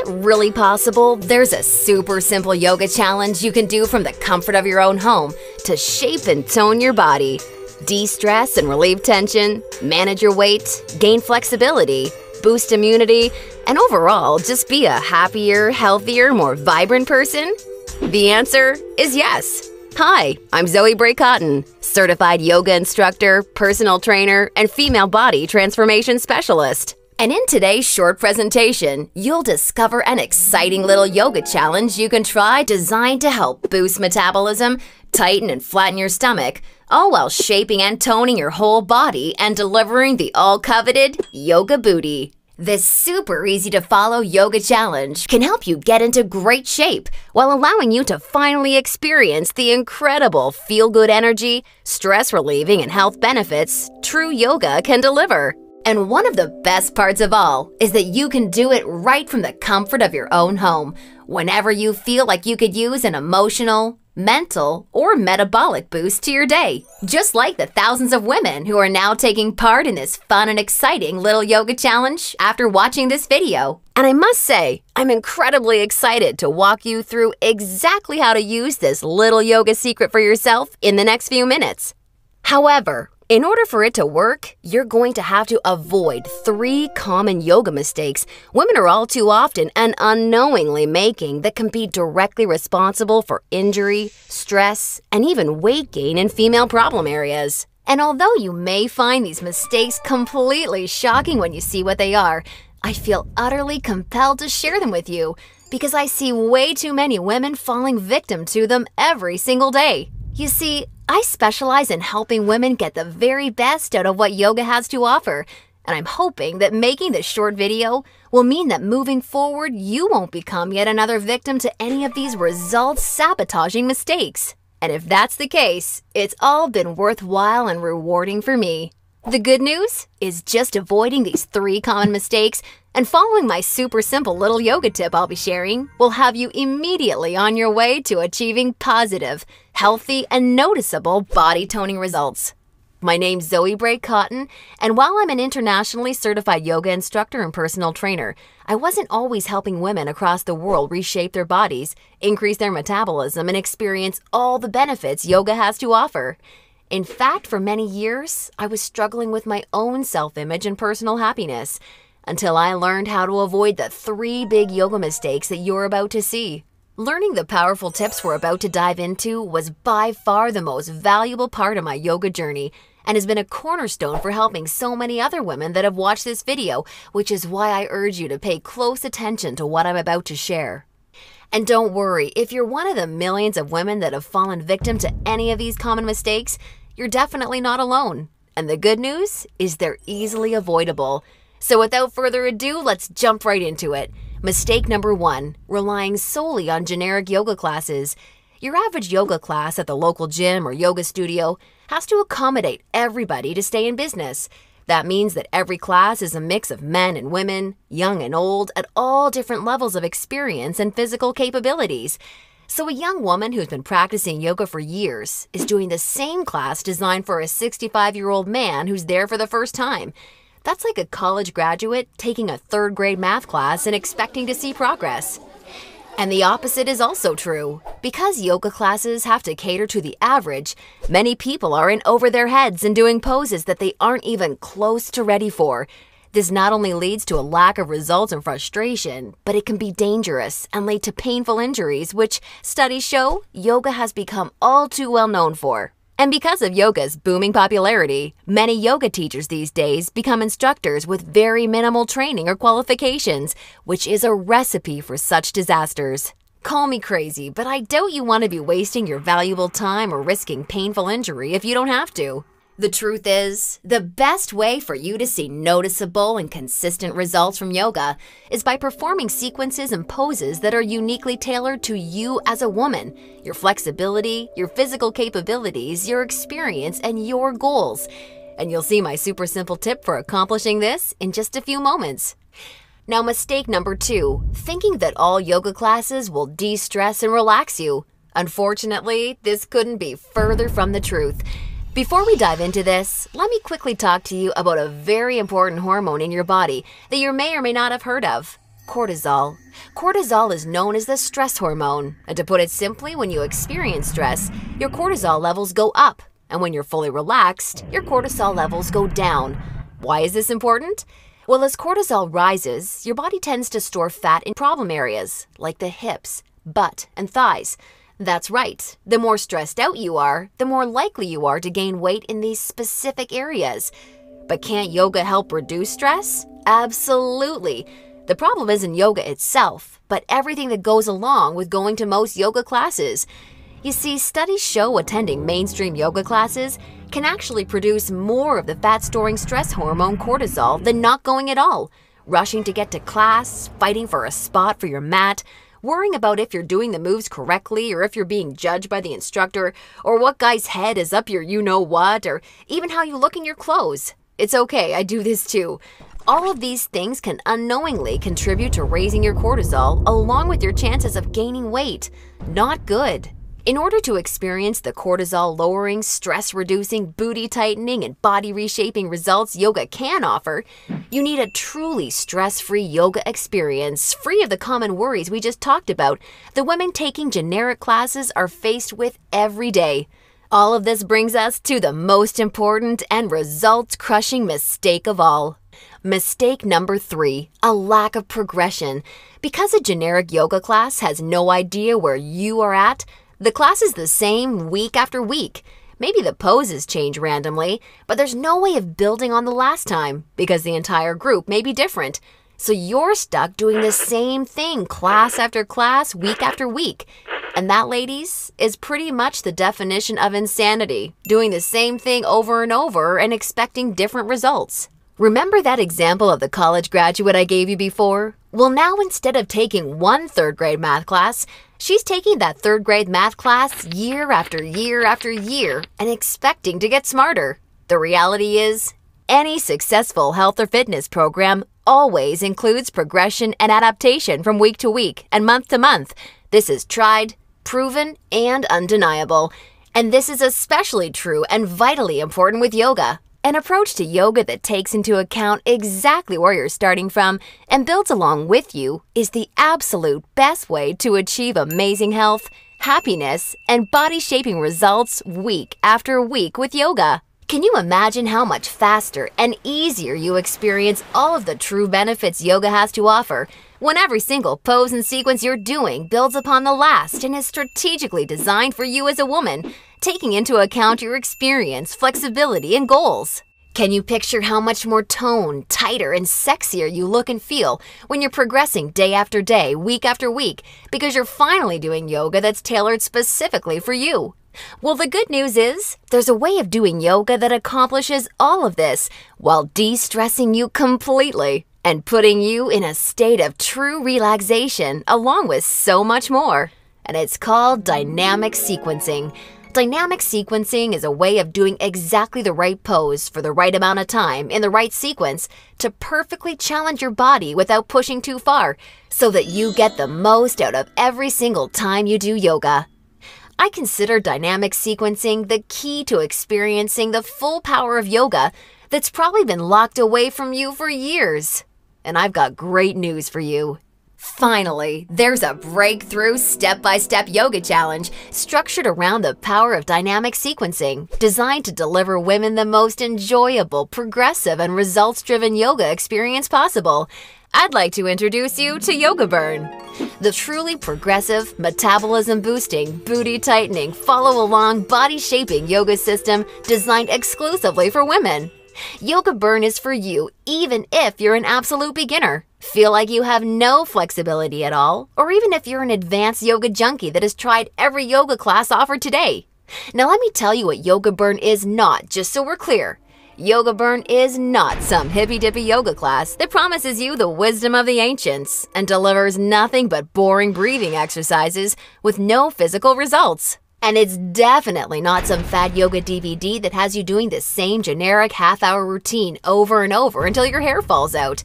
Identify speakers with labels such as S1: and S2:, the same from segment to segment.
S1: it really possible there's a super simple yoga challenge you can do from the comfort of your own home to shape and tone your body, de-stress and relieve tension, manage your weight, gain flexibility, boost immunity, and overall just be a happier, healthier, more vibrant person? The answer is yes. Hi, I'm Zoe Bray-Cotton, certified yoga instructor, personal trainer, and female body transformation specialist. And in today's short presentation, you'll discover an exciting little yoga challenge you can try designed to help boost metabolism, tighten and flatten your stomach, all while shaping and toning your whole body and delivering the all-coveted yoga booty. This super easy-to-follow yoga challenge can help you get into great shape while allowing you to finally experience the incredible feel-good energy, stress-relieving, and health benefits true yoga can deliver. And one of the best parts of all is that you can do it right from the comfort of your own home, whenever you feel like you could use an emotional, mental, or metabolic boost to your day. Just like the thousands of women who are now taking part in this fun and exciting little yoga challenge after watching this video. And I must say, I'm incredibly excited to walk you through exactly how to use this little yoga secret for yourself in the next few minutes. However, in order for it to work, you're going to have to avoid 3 common yoga mistakes women are all too often and unknowingly making that can be directly responsible for injury, stress, and even weight gain in female problem areas. And although you may find these mistakes completely shocking when you see what they are, I feel utterly compelled to share them with you because I see way too many women falling victim to them every single day. You see, I specialize in helping women get the very best out of what yoga has to offer, and I'm hoping that making this short video will mean that moving forward, you won't become yet another victim to any of these results-sabotaging mistakes. And if that's the case, it's all been worthwhile and rewarding for me. The good news is just avoiding these 3 common mistakes and following my super simple little yoga tip I'll be sharing will have you immediately on your way to achieving positive, healthy, and noticeable body toning results. My name's Zoe Bray-Cotton, and while I'm an internationally certified yoga instructor and personal trainer, I wasn't always helping women across the world reshape their bodies, increase their metabolism, and experience all the benefits yoga has to offer. In fact, for many years, I was struggling with my own self-image and personal happiness until I learned how to avoid the 3 big yoga mistakes that you're about to see. Learning the powerful tips we're about to dive into was by far the most valuable part of my yoga journey and has been a cornerstone for helping so many other women that have watched this video, which is why I urge you to pay close attention to what I'm about to share. And don't worry, if you're one of the millions of women that have fallen victim to any of these common mistakes, you're definitely not alone. And the good news is they're easily avoidable. So without further ado, let's jump right into it. Mistake number 1, relying solely on generic yoga classes. Your average yoga class at the local gym or yoga studio has to accommodate everybody to stay in business. That means that every class is a mix of men and women, young and old, at all different levels of experience and physical capabilities. So a young woman who's been practicing yoga for years is doing the same class designed for a 65-year-old man who's there for the first time. That's like a college graduate taking a 3rd grade math class and expecting to see progress. And the opposite is also true. Because yoga classes have to cater to the average, many people are in over their heads and doing poses that they aren't even close to ready for. This not only leads to a lack of results and frustration, but it can be dangerous and lead to painful injuries, which studies show yoga has become all too well known for. And because of yoga's booming popularity, many yoga teachers these days become instructors with very minimal training or qualifications, which is a recipe for such disasters. Call me crazy, but I doubt you want to be wasting your valuable time or risking painful injury if you don't have to. The truth is, the best way for you to see noticeable and consistent results from yoga is by performing sequences and poses that are uniquely tailored to you as a woman, your flexibility, your physical capabilities, your experience, and your goals. And you'll see my super simple tip for accomplishing this in just a few moments. Now, mistake number 2, thinking that all yoga classes will de-stress and relax you. Unfortunately, this couldn't be further from the truth. Before we dive into this, let me quickly talk to you about a very important hormone in your body that you may or may not have heard of. Cortisol. Cortisol is known as the stress hormone, and to put it simply, when you experience stress, your cortisol levels go up, and when you're fully relaxed, your cortisol levels go down. Why is this important? Well, as cortisol rises, your body tends to store fat in problem areas, like the hips, butt, and thighs. That's right, the more stressed out you are, the more likely you are to gain weight in these specific areas. But can't yoga help reduce stress? Absolutely. The problem isn't yoga itself, but everything that goes along with going to most yoga classes. You see, studies show attending mainstream yoga classes can actually produce more of the fat-storing stress hormone cortisol than not going at all. Rushing to get to class, fighting for a spot for your mat, worrying about if you're doing the moves correctly or if you're being judged by the instructor, or what guy's head is up your you-know-what, or even how you look in your clothes. It's okay, I do this too. All of these things can unknowingly contribute to raising your cortisol along with your chances of gaining weight. Not good. In order to experience the cortisol-lowering, stress-reducing, booty-tightening, and body-reshaping results yoga can offer, you need a truly stress-free yoga experience, free of the common worries we just talked about the women taking generic classes are faced with every day. All of this brings us to the most important and results-crushing mistake of all. Mistake number 3, a lack of progression. Because a generic yoga class has no idea where you are at, the class is the same week after week. Maybe the poses change randomly, but there's no way of building on the last time because the entire group may be different. So you're stuck doing the same thing class after class, week after week. And that, ladies, is pretty much the definition of insanity, doing the same thing over and over and expecting different results. Remember that example of the college graduate I gave you before? Well, now instead of taking one third-grade math class, she's taking that third-grade math class year after year after year and expecting to get smarter. The reality is, any successful health or fitness program always includes progression and adaptation from week to week and month to month. This is tried, proven, and undeniable. And this is especially true and vitally important with yoga. An approach to yoga that takes into account exactly where you're starting from and builds along with you is the absolute best way to achieve amazing health, happiness, and body-shaping results week after week with yoga. Can you imagine how much faster and easier you experience all of the true benefits yoga has to offer when every single pose and sequence you're doing builds upon the last and is strategically designed for you as a woman, taking into account your experience, flexibility, and goals? Can you picture how much more toned, tighter, and sexier you look and feel when you're progressing day after day, week after week, because you're finally doing yoga that's tailored specifically for you? Well, the good news is, there's a way of doing yoga that accomplishes all of this while de-stressing you completely and putting you in a state of true relaxation along with so much more. And it's called dynamic sequencing. Dynamic sequencing is a way of doing exactly the right pose for the right amount of time in the right sequence to perfectly challenge your body without pushing too far so that you get the most out of every single time you do yoga. I consider dynamic sequencing the key to experiencing the full power of yoga that's probably been locked away from you for years. And I've got great news for you. Finally, there's a breakthrough step-by-step yoga challenge structured around the power of dynamic sequencing, designed to deliver women the most enjoyable, progressive, and results-driven yoga experience possible. I'd like to introduce you to Yoga Burn, the truly progressive, metabolism-boosting, booty-tightening, follow-along, body-shaping yoga system designed exclusively for women. Yoga Burn is for you even if you're an absolute beginner, feel like you have no flexibility at all, or even if you're an advanced yoga junkie that has tried every yoga class offered today. Now let me tell you what Yoga Burn is not, just so we're clear. Yoga Burn is not some hippy-dippy yoga class that promises you the wisdom of the ancients and delivers nothing but boring breathing exercises with no physical results. And it's definitely not some fad yoga DVD that has you doing the same generic half-hour routine over and over until your hair falls out.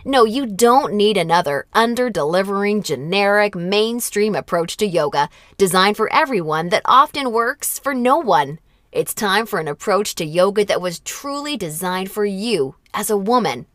S1: No, you don't need another under-delivering, generic, mainstream approach to yoga designed for everyone that often works for no one. It's time for an approach to yoga that was truly designed for you as a woman.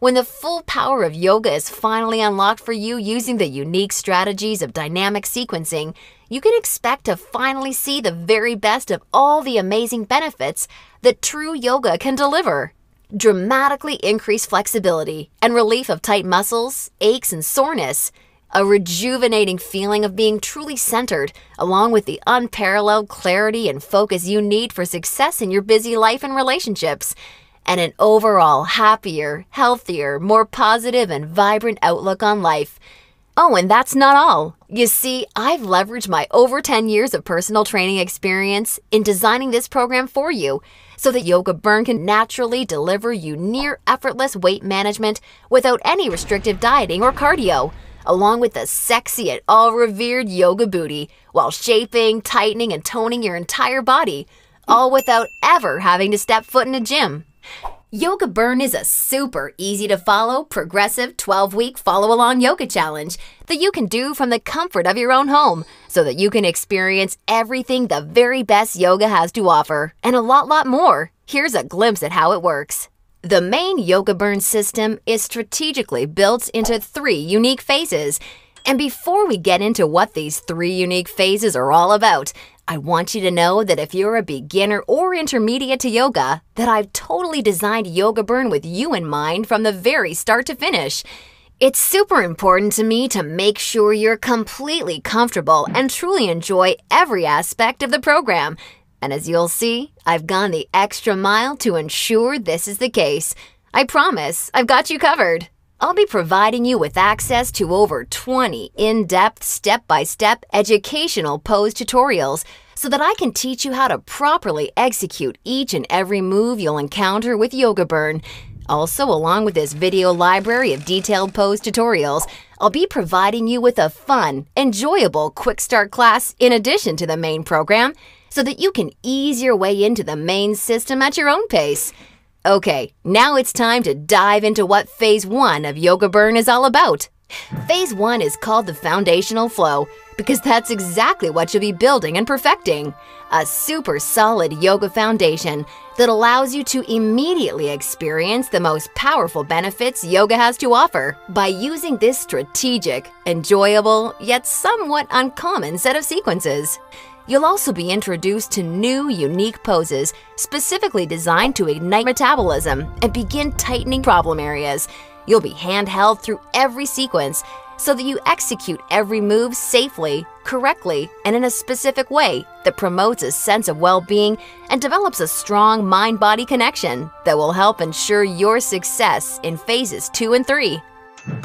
S1: When the full power of yoga is finally unlocked for you using the unique strategies of dynamic sequencing, you can expect to finally see the very best of all the amazing benefits that true yoga can deliver. Dramatically increased flexibility and relief of tight muscles, aches, and soreness. A rejuvenating feeling of being truly centered, along with the unparalleled clarity and focus you need for success in your busy life and relationships. And an overall happier, healthier, more positive and vibrant outlook on life. Oh, and that's not all. You see, I've leveraged my over 10 years of personal training experience in designing this program for you so that Yoga Burn can naturally deliver you near effortless weight management without any restrictive dieting or cardio, along with the sexy and all-revered yoga booty while shaping, tightening, and toning your entire body, all without ever having to step foot in a gym. Yoga Burn is a super easy-to-follow, progressive 12-week follow-along yoga challenge that you can do from the comfort of your own home so that you can experience everything the very best yoga has to offer and a lot more. Here's a glimpse at how it works. The main Yoga Burn system is strategically built into 3 unique phases. And before we get into what these 3 unique phases are all about, I want you to know that if you're a beginner or intermediate to yoga, that I've totally designed Yoga Burn with you in mind from the very start to finish. It's super important to me to make sure you're completely comfortable and truly enjoy every aspect of the program. And as you'll see, I've gone the extra mile to ensure this is the case. I promise, I've got you covered. I'll be providing you with access to over 20 in-depth, step-by-step educational pose tutorials so that I can teach you how to properly execute each and every move you'll encounter with Yoga Burn. Also, along with this video library of detailed pose tutorials, I'll be providing you with a fun, enjoyable quick start class in addition to the main program so that you can ease your way into the main system at your own pace. Okay, now it's time to dive into what Phase 1 of Yoga Burn is all about. Phase 1 is called the foundational flow because that's exactly what you'll be building and perfecting. A super solid yoga foundation that allows you to immediately experience the most powerful benefits yoga has to offer by using this strategic, enjoyable, yet somewhat uncommon set of sequences. You'll also be introduced to new, unique poses specifically designed to ignite metabolism and begin tightening problem areas. You'll be handheld through every sequence so that you execute every move safely, correctly, and in a specific way that promotes a sense of well-being and develops a strong mind-body connection that will help ensure your success in phases 2 and 3.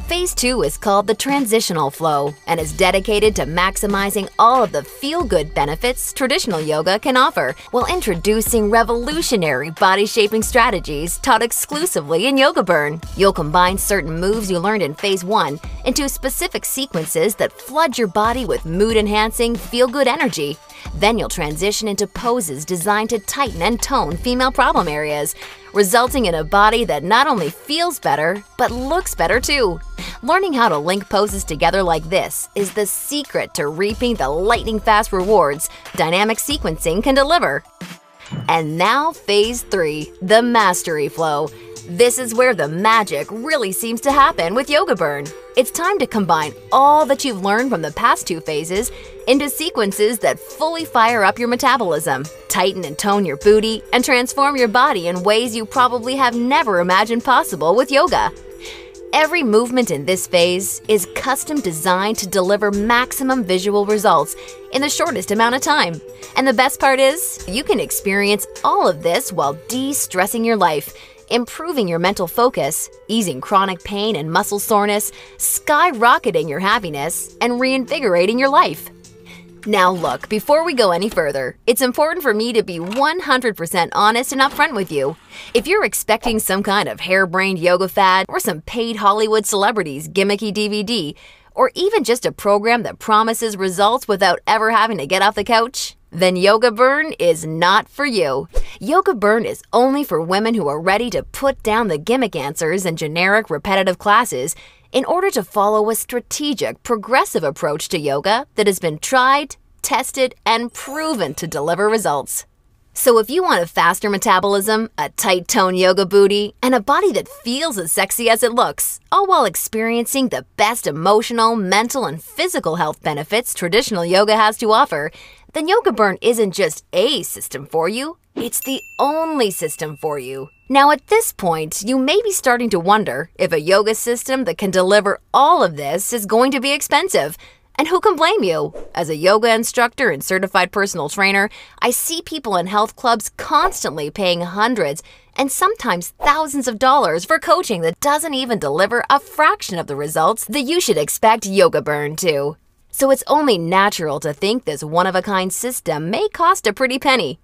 S1: Phase 2 is called the transitional flow and is dedicated to maximizing all of the feel-good benefits traditional yoga can offer while introducing revolutionary body-shaping strategies taught exclusively in Yoga Burn. You'll combine certain moves you learned in Phase 1 into specific sequences that flood your body with mood-enhancing, feel-good energy. Then you'll transition into poses designed to tighten and tone female problem areas, resulting in a body that not only feels better, but looks better too. Learning how to link poses together like this is the secret to reaping the lightning-fast rewards dynamic sequencing can deliver. And now Phase 3, the mastery flow. This is where the magic really seems to happen with Yoga Burn. It's time to combine all that you've learned from the past 2 phases into sequences that fully fire up your metabolism, tighten and tone your booty, and transform your body in ways you probably have never imagined possible with yoga. Every movement in this phase is custom designed to deliver maximum visual results in the shortest amount of time. And the best part is, you can experience all of this while de-stressing your life, improving your mental focus, easing chronic pain and muscle soreness, skyrocketing your happiness, and reinvigorating your life. Now look, before we go any further, it's important for me to be 100% honest and upfront with you. If you're expecting some kind of harebrained yoga fad or some paid Hollywood celebrities gimmicky DVD, or even just a program that promises results without ever having to get off the couch, then Yoga Burn is not for you. Yoga Burn is only for women who are ready to put down the gimmick answers and generic repetitive classes in order to follow a strategic, progressive approach to yoga that has been tried, tested, and proven to deliver results. So if you want a faster metabolism, a tight-toned yoga booty, and a body that feels as sexy as it looks, all while experiencing the best emotional, mental, and physical health benefits traditional yoga has to offer, then Yoga Burn isn't just a system for you, it's the only system for you. Now at this point, you may be starting to wonder if a yoga system that can deliver all of this is going to be expensive. And who can blame you? As a yoga instructor and certified personal trainer, I see people in health clubs constantly paying hundreds and sometimes thousands of dollars for coaching that doesn't even deliver a fraction of the results that you should expect Yoga Burn to. So it's only natural to think this one-of-a-kind system may cost a pretty penny.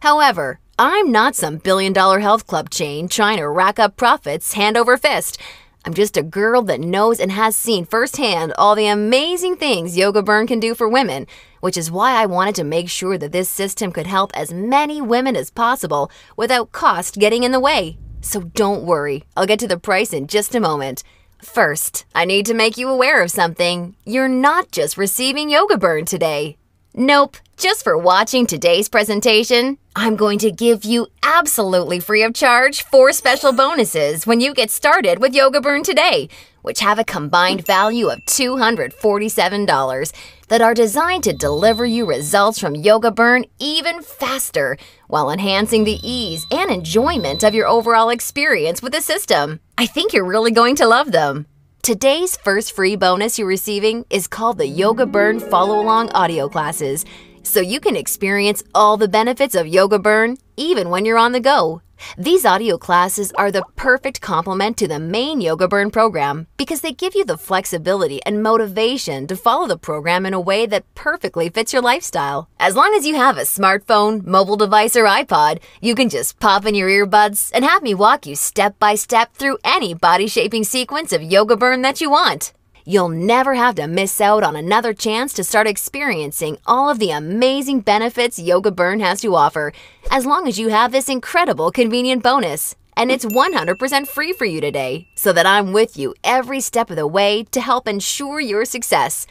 S1: However, I'm not some billion-dollar health club chain trying to rack up profits hand over fist. I'm just a girl that knows and has seen firsthand all the amazing things Yoga Burn can do for women, which is why I wanted to make sure that this system could help as many women as possible without cost getting in the way. So don't worry, I'll get to the price in just a moment. First, I need to make you aware of something. You're not just receiving Yoga Burn today. Nope, just for watching today's presentation, I'm going to give you absolutely free of charge 4 special bonuses when you get started with Yoga Burn today, which have a combined value of $247 that are designed to deliver you results from Yoga Burn even faster while enhancing the ease and enjoyment of your overall experience with the system. I think you're really going to love them. Today's first free bonus you're receiving is called the Yoga Burn Follow-Along Audio Classes, so you can experience all the benefits of Yoga Burn even when you're on the go. These audio classes are the perfect complement to the main Yoga Burn program because they give you the flexibility and motivation to follow the program in a way that perfectly fits your lifestyle. As long as you have a smartphone, mobile device, or iPod, you can just pop in your earbuds and have me walk you step by step through any body-shaping sequence of Yoga Burn that you want. You'll never have to miss out on another chance to start experiencing all of the amazing benefits Yoga Burn has to offer, as long as you have this incredible convenient bonus. And it's 100% free for you today, so that I'm with you every step of the way to help ensure your success.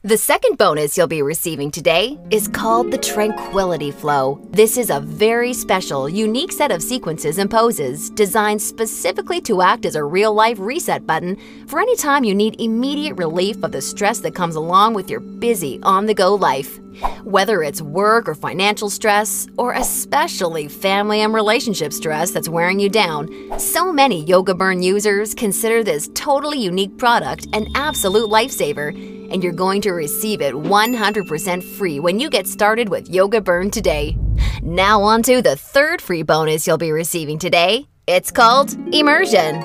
S1: The second bonus you'll be receiving today is called the Tranquility Flow. This is a very special, unique set of sequences and poses designed specifically to act as a real-life reset button for any time you need immediate relief of the stress that comes along with your busy, on-the-go life. Whether it's work or financial stress, or especially family and relationship stress that's wearing you down, so many Yoga Burn users consider this totally unique product an absolute lifesaver, and you're going to receive it 100% free when you get started with Yoga Burn today. Now on to the third free bonus you'll be receiving today. It's called Immersion.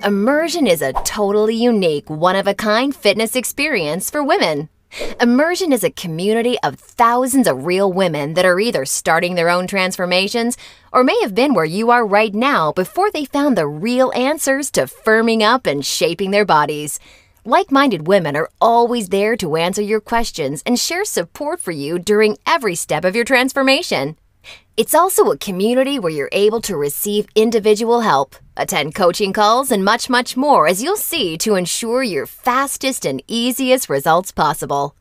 S1: Immersion is a totally unique, one-of-a-kind fitness experience for women. Immersion is a community of thousands of real women that are either starting their own transformations or may have been where you are right now before they found the real answers to firming up and shaping their bodies. Like-minded women are always there to answer your questions and share support for you during every step of your transformation. It's also a community where you're able to receive individual help, attend coaching calls, and much, much more, as you'll see, to ensure your fastest and easiest results possible.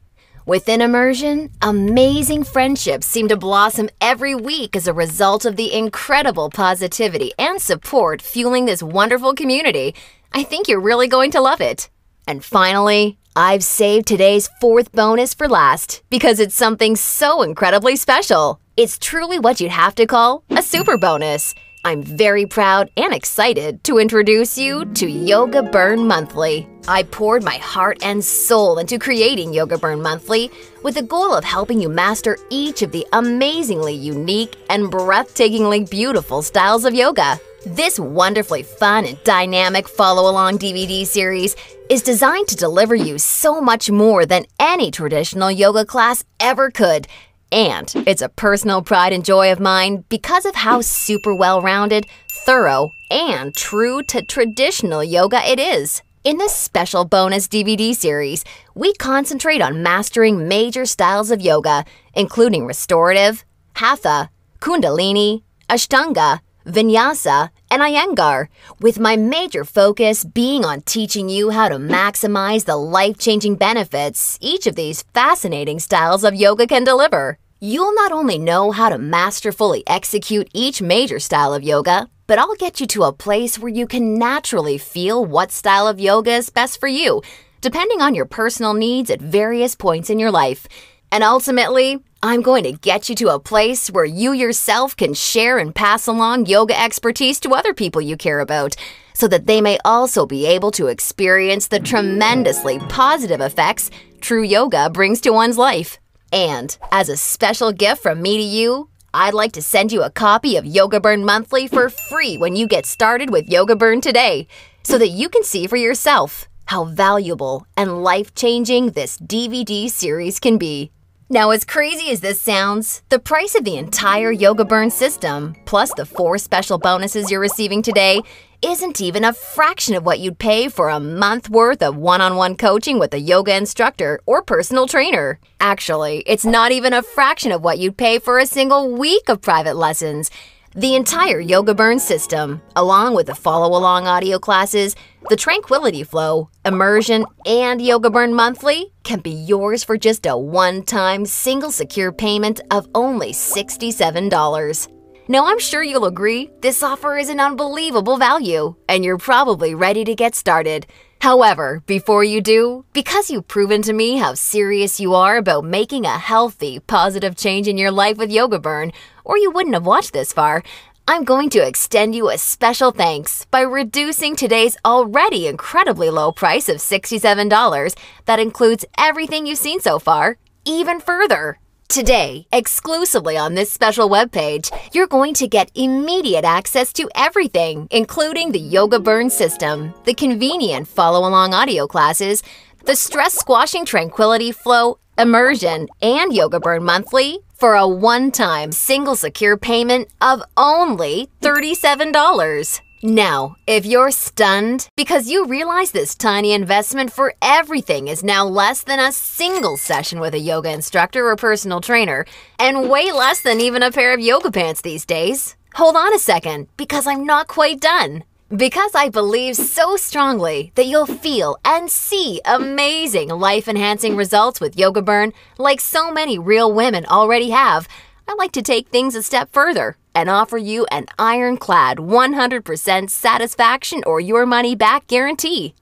S1: Within Immersion, amazing friendships seem to blossom every week as a result of the incredible positivity and support fueling this wonderful community. I think you're really going to love it. And finally, I've saved today's fourth bonus for last because it's something so incredibly special. It's truly what you'd have to call a super bonus. I'm very proud and excited to introduce you to Yoga Burn Monthly. I poured my heart and soul into creating Yoga Burn Monthly with the goal of helping you master each of the amazingly unique and breathtakingly beautiful styles of yoga. This wonderfully fun and dynamic follow-along DVD series is designed to deliver you so much more than any traditional yoga class ever could. And it's a personal pride and joy of mine because of how super well-rounded, thorough, and true to traditional yoga it is. In this special bonus DVD series, we concentrate on mastering major styles of yoga, including restorative, hatha, kundalini, ashtanga, vinyasa, and iyengar, with my major focus being on teaching you how to maximize the life-changing benefits each of these fascinating styles of yoga can deliver. You'll not only know how to masterfully execute each major style of yoga, but I'll get you to a place where you can naturally feel what style of yoga is best for you, depending on your personal needs at various points in your life. And ultimately, I'm going to get you to a place where you yourself can share and pass along yoga expertise to other people you care about, so that they may also be able to experience the tremendously positive effects true yoga brings to one's life. And as a special gift from me to you, I'd like to send you a copy of Yoga Burn Monthly for free when you get started with Yoga Burn today, so that you can see for yourself how valuable and life-changing this DVD series can be. Now, as crazy as this sounds, the price of the entire Yoga Burn system, plus the 4 special bonuses you're receiving today, isn't even a fraction of what you'd pay for a month worth of one-on-one coaching with a yoga instructor or personal trainer. Actually, it's not even a fraction of what you'd pay for a single week of private lessons. The entire Yoga Burn system, along with the follow-along audio classes, the Tranquility Flow, Immersion, and Yoga Burn Monthly, can be yours for just a one-time, single secure payment of only $67. Now, I'm sure you'll agree this offer is an unbelievable value, and you're probably ready to get started. However, before you do, because you've proven to me how serious you are about making a healthy, positive change in your life with Yoga Burn, or you wouldn't have watched this far, I'm going to extend you a special thanks by reducing today's already incredibly low price of $67 that includes everything you've seen so far, even further. Today, exclusively on this special webpage, you're going to get immediate access to everything, including the Yoga Burn system, the convenient follow-along audio classes, the stress-squashing Tranquility Flow, Immersion, and Yoga Burn Monthly for a one-time single secure payment of only $37. Now, if you're stunned because you realize this tiny investment for everything is now less than a single session with a yoga instructor or personal trainer, and way less than even a pair of yoga pants these days, hold on a second, because I'm not quite done. Because I believe so strongly that you'll feel and see amazing life-enhancing results with Yoga Burn like so many real women already have, I like to take things a step further and offer you an ironclad 100% satisfaction or your money back guarantee.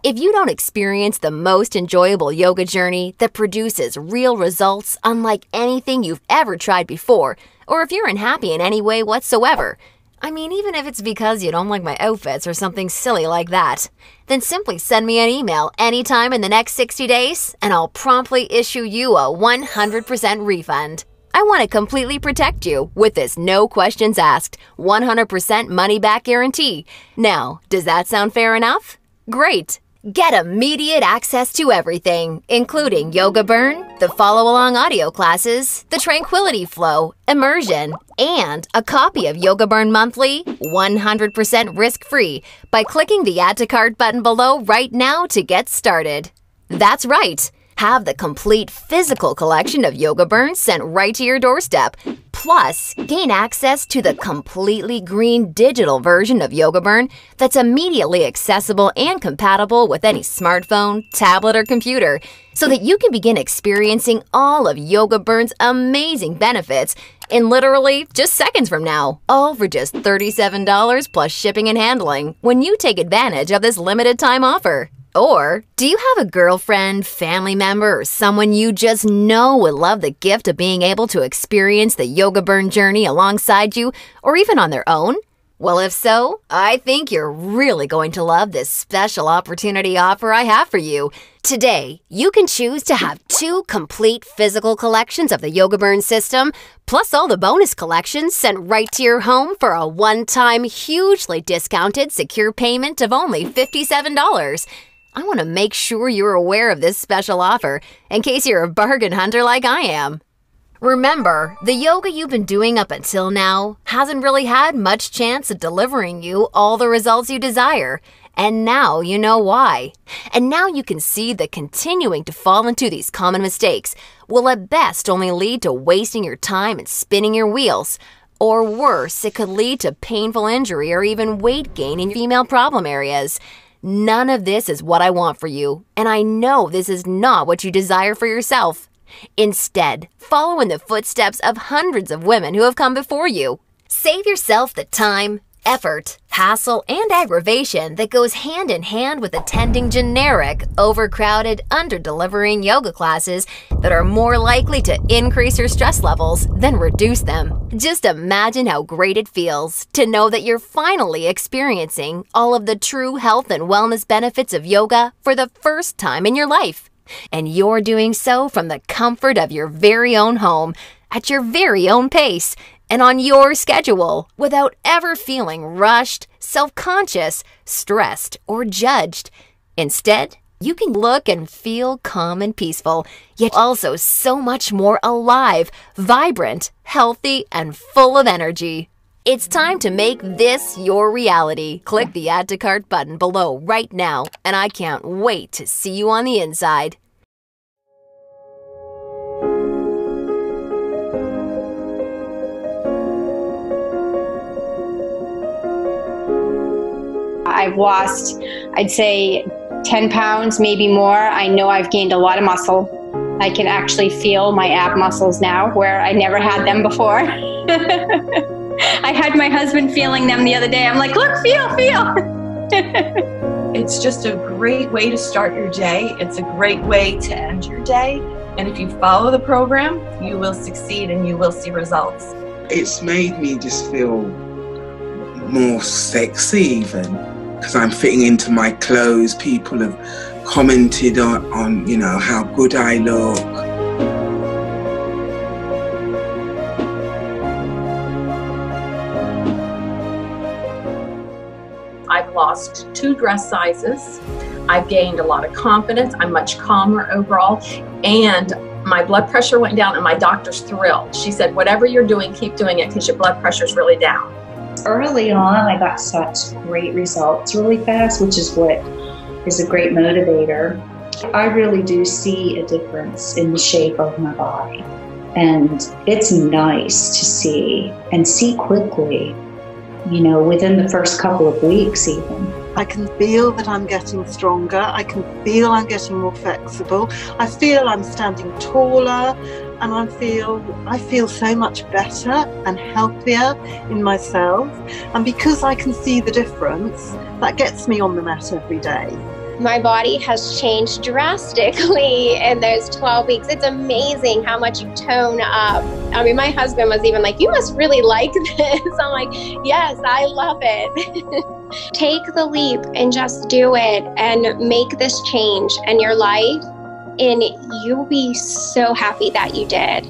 S1: If you don't experience the most enjoyable yoga journey that produces real results unlike anything you've ever tried before, or if you're unhappy in any way whatsoever, I mean, even if it's because you don't like my outfits or something silly like that, then simply send me an email anytime in the next 60 days and I'll promptly issue you a 100% refund. I want to completely protect you with this no questions asked, 100% money back guarantee. Now, does that sound fair enough? Great! Get immediate access to everything, including Yoga Burn, the follow-along audio classes, the Tranquility Flow, Immersion, and a copy of Yoga Burn Monthly 100% risk-free by clicking the Add to Cart button below right now to get started. That's right! Have the complete physical collection of Yoga Burn sent right to your doorstep. Plus, gain access to the completely green digital version of Yoga Burn that's immediately accessible and compatible with any smartphone, tablet, or computer, so that you can begin experiencing all of Yoga Burn's amazing benefits in literally just seconds from now, all for just $37 plus shipping and handling when you take advantage of this limited time offer. Or, do you have a girlfriend, family member, or someone you just know would love the gift of being able to experience the Yoga Burn journey alongside you, or even on their own? Well, if so, I think you're really going to love this special opportunity offer I have for you. Today, you can choose to have 2 complete physical collections of the Yoga Burn system, plus all the bonus collections sent right to your home for a one-time, hugely discounted, secure payment of only $57. I want to make sure you're aware of this special offer in case you're a bargain hunter like I am. Remember, the yoga you've been doing up until now hasn't really had much chance of delivering you all the results you desire, and now you know why. And now you can see that continuing to fall into these common mistakes will at best only lead to wasting your time and spinning your wheels. Or worse, it could lead to painful injury or even weight gain in your female problem areas. None of this is what I want for you, and I know this is not what you desire for yourself. Instead, follow in the footsteps of hundreds of women who have come before you. Save yourself the time, effort, hassle, and aggravation that goes hand in hand with attending generic, overcrowded, under-delivering yoga classes that are more likely to increase your stress levels than reduce them. Just imagine how great it feels to know that you're finally experiencing all of the true health and wellness benefits of yoga for the first time in your life. And you're doing so from the comfort of your very own home, at your very own pace, and on your schedule, without ever feeling rushed, self-conscious, stressed, or judged. Instead, you can look and feel calm and peaceful, yet also so much more alive, vibrant, healthy, and full of energy. It's time to make this your reality. Click the Add to Cart button below right now, and I can't wait to see you on the inside.
S2: I've lost, I'd say, 10 pounds, maybe more. I know I've gained a lot of muscle. I can actually feel my ab muscles now where I never had them before. I had my husband feeling them the other day. I'm like, look, feel.
S3: It's just a great way to start your day. It's a great way to end your day. And if you follow the program, you will succeed and you will see results.
S4: It's made me just feel more sexy even. Because I'm fitting into my clothes. People have commented on, you know, how good I look.
S5: I've lost 2 dress sizes. I've gained a lot of confidence. I'm much calmer overall. And my blood pressure went down and my doctor's thrilled. She said, whatever you're doing, keep doing it because your blood pressure's really down.
S6: Early on, I got such great results really fast, which is what is a great motivator. I really do see a difference in the shape of my body, and it's nice to see and see quickly, you know, within the first couple of weeks even.
S7: I can feel that I'm getting stronger. I can feel I'm getting more flexible. I feel I'm standing taller, and I feel so much better and healthier in myself. And because I can see the difference, that gets me on the mat every day.
S8: My body has changed drastically in those 12 weeks. It's amazing how much you tone up. I mean, my husband was even like, you must really like this. I'm like, yes, I love it. Take the leap and just do it and make this change in your life, and you'll be so happy that you did.